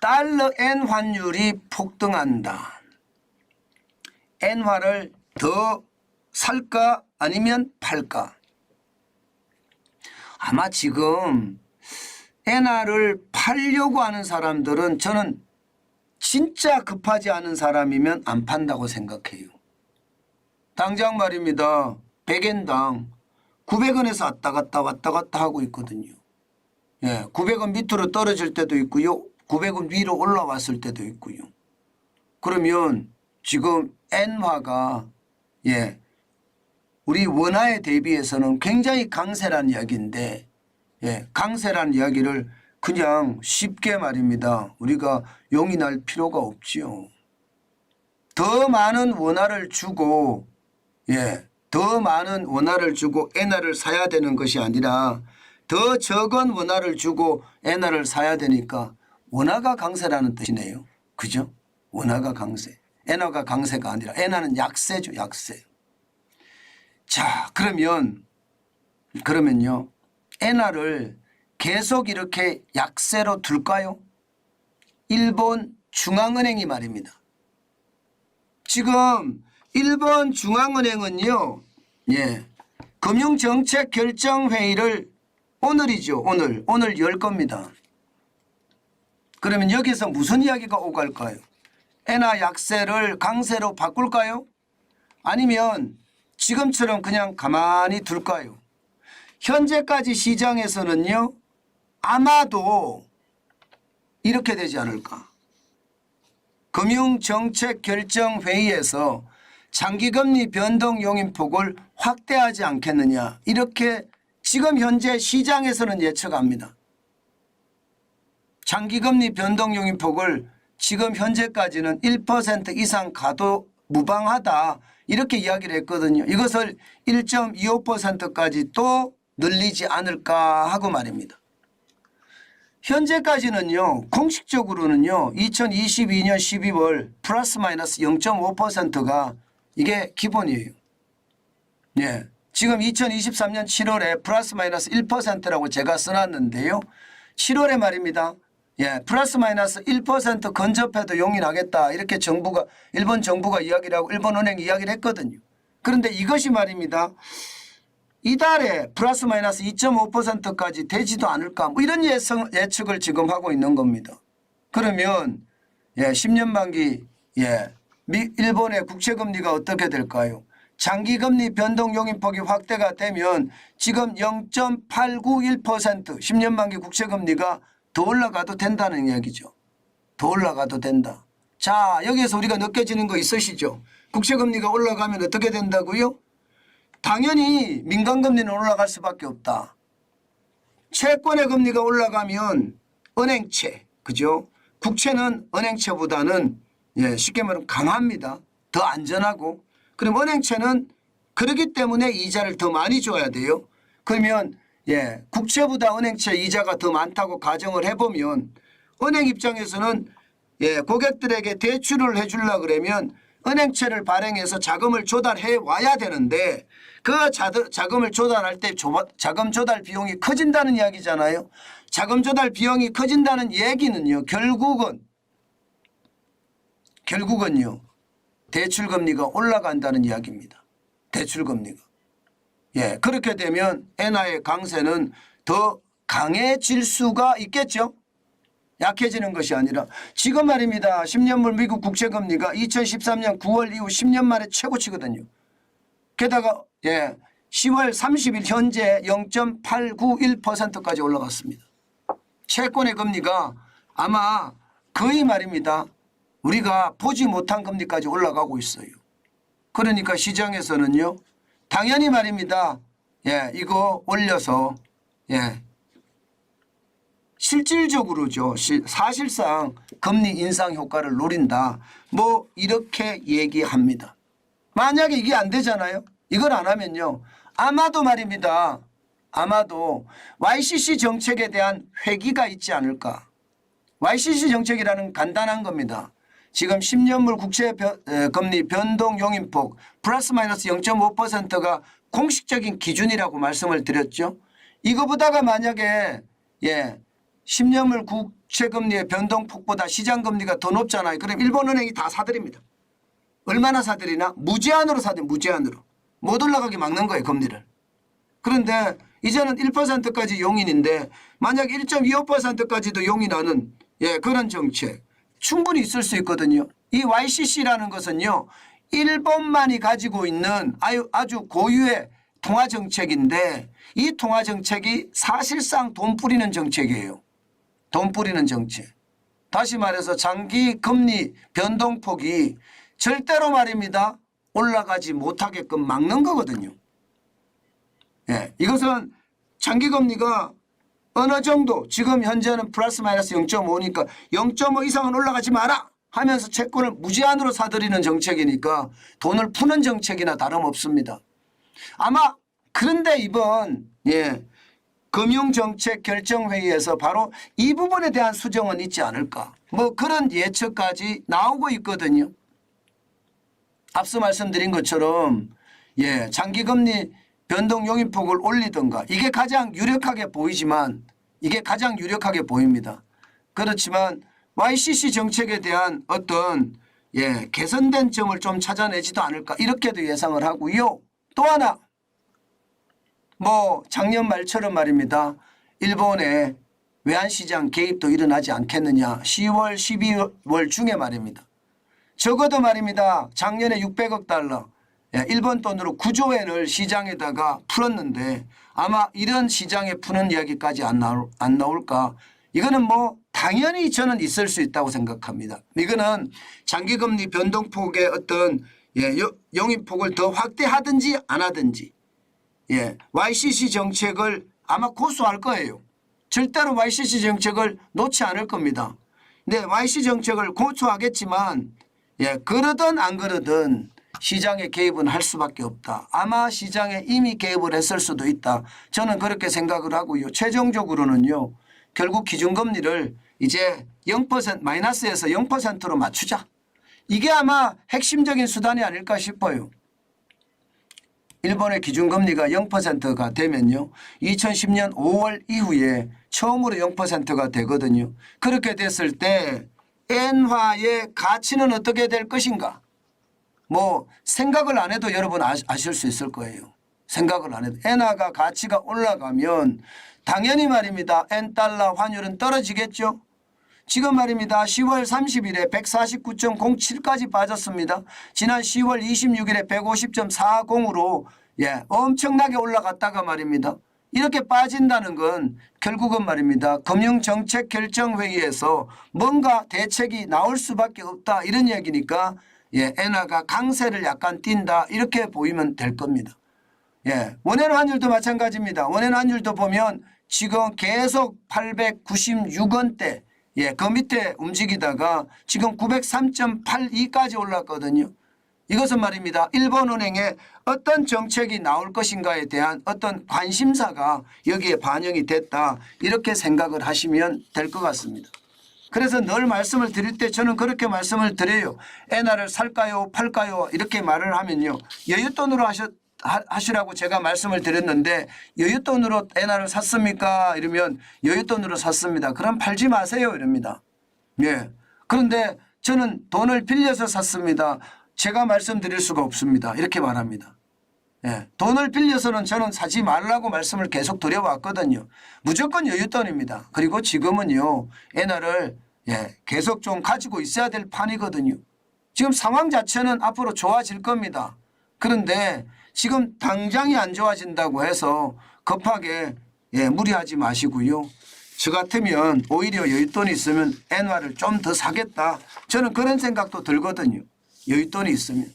달러 엔 환율이 폭등한다. 엔화를 더 살까 아니면 팔까? 아마 지금 엔화를 팔려고 하는 사람들은 저는 진짜 급하지 않은 사람이면 안 판다고 생각해요. 당장 말입니다. 100엔당 900원에서 왔다 갔다 하고 있거든요. 예, 900원 밑으로 떨어질 때도 있고요. 900원 위로 올라왔을 때도 있고요. 그러면 지금 엔화가 우리 원화에 대비해서는 굉장히 강세라는 이야기인데 강세라는 이야기를 그냥 쉽게 말입니다. 우리가 용인할 필요가 없지요. 더 많은 원화를 주고 더 많은 원화를 주고 엔화를 사야 되는 것이 아니라 더 적은 원화를 주고 엔화를 사야 되니까 원화가 강세라는 뜻이네요. 그죠? 원화가 강세. 엔화가 강세가 아니라 엔화는 약세죠. 약세. 자, 그러면요. 엔화를 계속 이렇게 약세로 둘까요? 일본 중앙은행이 말입니다. 지금 일본 중앙은행은요. 금융정책결정회의를 오늘이죠. 오늘 열 겁니다. 그러면 여기서 무슨 이야기가 오갈까요? 엔화 약세를 강세로 바꿀까요? 아니면 지금처럼 그냥 가만히 둘까요? 현재까지 시장에서는요. 아마도 이렇게 되지 않을까. 금융정책결정회의에서 장기금리 변동 용인폭을 확대하지 않겠느냐. 이렇게 지금 현재 시장에서는 예측합니다. 장기금리 변동 용인폭을 지금 현재까지는 1% 이상 가도 무방하다. 이렇게 이야기를 했거든요. 이것을 1.25%까지 또 늘리지 않을까 하고 말입니다. 현재까지는요. 공식적으로는요. 2022년 12월 플러스 마이너스 0.5%가 이게 기본이에요. 지금 2023년 7월에 플러스 마이너스 1%라고 제가 써놨는데요. 7월에 말입니다. 플러스 마이너스 1% 근접해도 용인하겠다. 이렇게 일본 정부가 이야기를 하고 일본 은행이 이야기를 했거든요. 그런데 이것이 말입니다. 이달에 플러스 마이너스 2.5%까지 되지도 않을까. 뭐 이런 예측을 지금 하고 있는 겁니다. 그러면 10년 만기 일본의 국채금리가 어떻게 될까요? 장기금리 변동 용인폭이 확대가 되면 지금 0.891% 10년 만기 국채금리가 더 올라가도 된다는 이야기죠. 더 올라가도 된다. 자, 여기에서 우리가 느껴지는 거 있으시죠? 국채금리가 올라가면 어떻게 된다고요? 당연히 민간금리는 올라갈 수밖에 없다. 채권의 금리가 올라가면 은행채, 그죠? 국채는 은행채보다는 쉽게 말하면 강합니다. 더 안전하고. 그럼 은행채는 그렇기 때문에 이자를 더 많이 줘야 돼요. 그러면 국채보다 은행채 이자가 더 많다고 가정을 해보면 은행 입장에서는 고객들에게 대출을 해주려고 그러면 은행채를 발행해서 자금을 조달해 와야 되는데 그 자금을 조달할 때 자금 조달 비용이 커진다는 이야기잖아요. 자금 조달 비용이 커진다는 얘기는요. 결국은요. 대출금리가 올라간다는 이야기입니다. 대출금리가. 그렇게 되면 엔화의 강세는 더 강해질 수가 있겠죠. 약해지는 것이 아니라 지금 말입니다. 10년물 미국 국채금리가 2013년 9월 이후 10년 만에 최고치거든요. 게다가 10월 30일 현재 0.891%까지 올라갔습니다. 채권의 금리가 아마 거의 말입니다. 우리가 보지 못한 금리까지 올라가고 있어요. 그러니까 시장에서는요. 당연히 말입니다. 이거 올려서 실질적으로죠. 사실상 금리 인상 효과를 노린다. 뭐 이렇게 얘기합니다. 만약에 이게 안 되잖아요. 이걸 안 하면요. 아마도 말입니다. 아마도 YCC 정책에 대한 회기가 있지 않을까. YCC 정책이라는 간단한 겁니다. 지금 10년물 국채금리 변동 용인폭 플러스 마이너스 0.5%가 공식적인 기준이라고 말씀을 드렸죠. 이거보다가 만약에 10년물 국채금리의 변동폭보다 시장금리가 더 높잖아요. 그럼 일본은행이 다 사들입니다. 얼마나 사들이나? 무제한으로 사들이 무제한으로. 못 올라가게 막는 거예요. 금리를. 그런데 이제는 1%까지 용인인데 만약 1.25%까지도 용인하는 그런 정책 충분히 있을 수 있거든요. 이 YCC라는 것은요. 일본만이 가지고 있는 아주 고유의 통화정책인데 이 통화정책이 사실상 돈 뿌리는 정책이에요. 돈 뿌리는 정책. 다시 말해서 장기 금리 변동폭이 절대로 말입니다. 올라가지 못하게끔 막는 거거든요. 이것은 장기 금리가 어느 정도 지금 현재는 플러스 마이너스 0.5니까 0.5 이상은 올라가지 마라 하면서 채권을 무제한으로 사들이는 정책이니까 돈을 푸는 정책이나 다름없습니다. 아마 그런데 이번 금융정책결정회의에서 바로 이 부분에 대한 수정은 있지 않을까. 뭐 그런 예측까지 나오고 있거든요. 앞서 말씀드린 것처럼 장기금리 변동 용인폭을 올리든가 이게 가장 유력하게 보이지만 이게 가장 유력하게 보입니다. 그렇지만 YCC 정책에 대한 어떤 개선된 점을 좀 찾아내지도 않을까 이렇게도 예상을 하고요. 또 하나 뭐 작년 말처럼 말입니다. 일본의 외환시장 개입도 일어나지 않겠느냐. 10월 12월 중에 말입니다. 적어도 말입니다. 작년에 600억 달러 일본 돈으로 9조 엔을 시장에다가 풀었는데 아마 이런 시장에 푸는 이야기까지 안 나올까. 이거는 뭐 당연히 저는 있을 수 있다고 생각합니다. 이거는 장기금리 변동폭의 어떤 영입폭을 더 확대하든지 안 하든지 YCC 정책을 아마 고수할 거예요. 절대로 YCC 정책을 놓지 않을 겁니다. 근데 YCC 정책을 고수하겠지만 그러든 안 그러든 시장에 개입은 할 수밖에 없다. 아마 시장에 이미 개입을 했을 수도 있다. 저는 그렇게 생각을 하고요. 최종적으로는요. 결국 기준금리를 이제 0% 마이너스에서 0%로 맞추자. 이게 아마 핵심적인 수단이 아닐까 싶어요. 일본의 기준금리가 0%가 되면요. 2010년 5월 이후에 처음으로 0%가 되거든요. 그렇게 됐을 때 엔화의 가치는 어떻게 될 것인가. 뭐 생각을 안 해도 여러분 아실 수 있을 거예요. 생각을 안 해도. 엔화가 가치가 올라가면 당연히 말입니다. 엔달러 환율은 떨어지겠죠. 지금 말입니다. 10월 30일에 149.07까지 빠졌습니다. 지난 10월 26일에 150.40으로 엄청나게 올라갔다가 말입니다. 이렇게 빠진다는 건 결국은 말입니다. 금융정책결정회의에서 뭔가 대책이 나올 수밖에 없다 이런 이야기니까 엔화가 강세를 약간 띈다 이렇게 보이면 될 겁니다. 원화의 환율도 마찬가지입니다. 원화의 환율도 보면 지금 계속 896원대 그 밑에 움직이다가 지금 903.82까지 올랐거든요. 이것은 말입니다. 일본은행에 어떤 정책이 나올 것인가에 대한 어떤 관심사가 여기에 반영이 됐다 이렇게 생각을 하시면 될 것 같습니다. 그래서 늘 말씀을 드릴 때 저는 그렇게 말씀을 드려요. 엔화를 살까요 팔까요 이렇게 말을 하면요. 여윳돈으로 하시라고 제가 말씀을 드렸는데 여윳돈으로 엔화를 샀습니까? 이러면 여윳돈으로 샀습니다. 그럼 팔지 마세요 이럽니다. 그런데 저는 돈을 빌려서 샀습니다. 제가 말씀드릴 수가 없습니다. 이렇게 말합니다. 돈을 빌려서는 저는 사지 말라고 말씀을 계속 드려왔거든요. 무조건 여윳돈입니다. 그리고 지금은요. 엔화를 계속 좀 가지고 있어야 될 판이거든요. 지금 상황 자체는 앞으로 좋아질 겁니다. 그런데 지금 당장이 안 좋아진다고 해서 급하게 무리하지 마시고요. 저 같으면 오히려 여윳돈이 있으면 엔화를 좀 더 사겠다. 저는 그런 생각도 들거든요. 여윳돈이 있으면.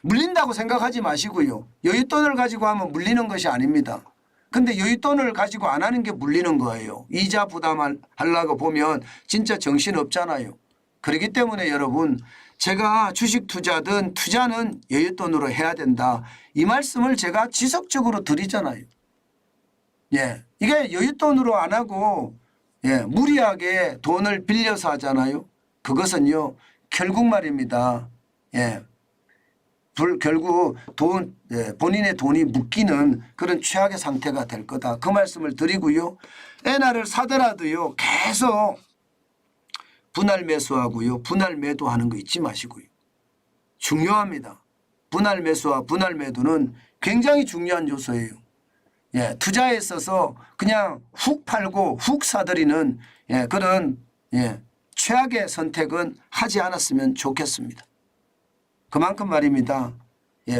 물린다고 생각하지 마시고요. 여윳돈을 가지고 하면 물리는 것이 아닙니다. 근데 여윳돈을 가지고 안 하는 게 물리는 거예요. 이자 부담하려고 보면 진짜 정신없잖아요. 그렇기 때문에 여러분 제가 주식 투자든 투자는 여윳돈으로 해야 된다. 이 말씀을 제가 지속적으로 드리잖아요. 이게 여윳돈으로 안 하고 무리하게 돈을 빌려서 하잖아요. 그것은요. 결국 말입니다. 결국 본인의 돈이 묶이는 그런 최악의 상태가 될 거다. 그 말씀을 드리고요. 엔화를 사더라도요. 계속 분할 매수하고요. 분할 매도하는 거 잊지 마시고요. 중요합니다. 분할 매수와 분할 매도는 굉장히 중요한 요소예요. 예, 투자에 있어서 그냥 훅 팔고 훅 사들이는 그런 최악의 선택은 하지 않았으면 좋겠습니다. 그만큼 말입니다.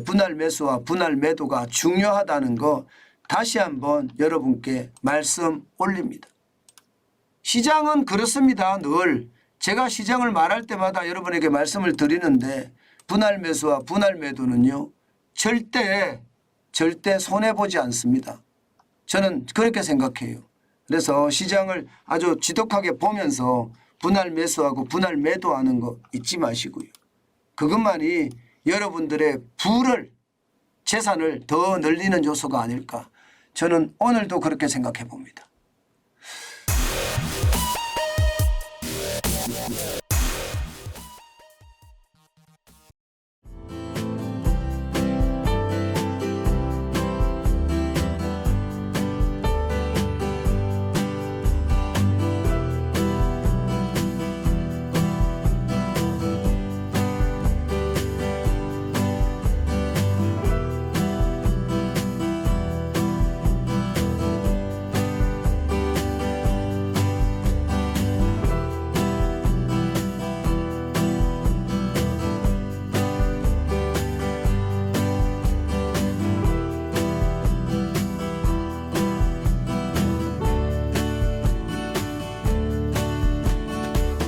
분할 매수와 분할 매도가 중요하다는 거 다시 한번 여러분께 말씀 올립니다. 시장은 그렇습니다. 늘 제가 시장을 말할 때마다 여러분에게 말씀을 드리는데 분할 매수와 분할 매도는요. 절대 손해보지 않습니다. 저는 그렇게 생각해요. 그래서 시장을 아주 지독하게 보면서 분할 매수하고 분할 매도하는 거 잊지 마시고요. 그것만이 여러분들의 재산을 더 늘리는 요소가 아닐까. 저는 오늘도 그렇게 생각해 봅니다.